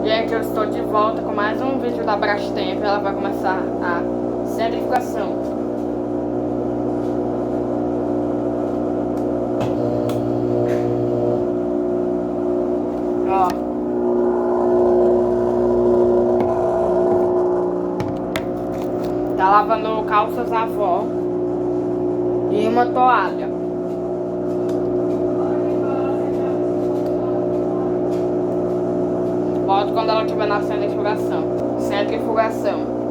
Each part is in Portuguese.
Gente, eu estou de volta com mais um vídeo da Brastemp. Ela vai começar a centrifugação. Ó. Tá lavando calças da avó e uma toalha. Volto quando ela estiver na centrifugação. Centrifugação.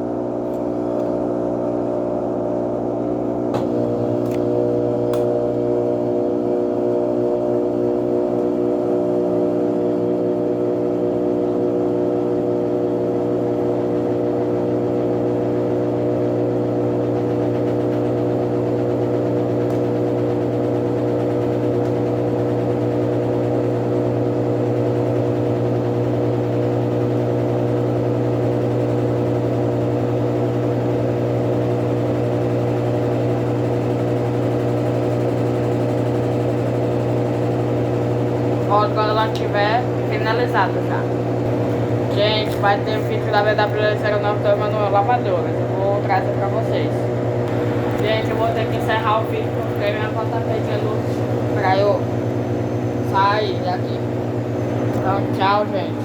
Volto quando ela estiver finalizada já. Gente, vai ter vídeo da BW09 manual lavadora. Eu vou trazer pra vocês. Gente, eu vou ter que encerrar o vídeo porque minha avó tá pedindo pra eu sair daqui. Então, tchau, gente.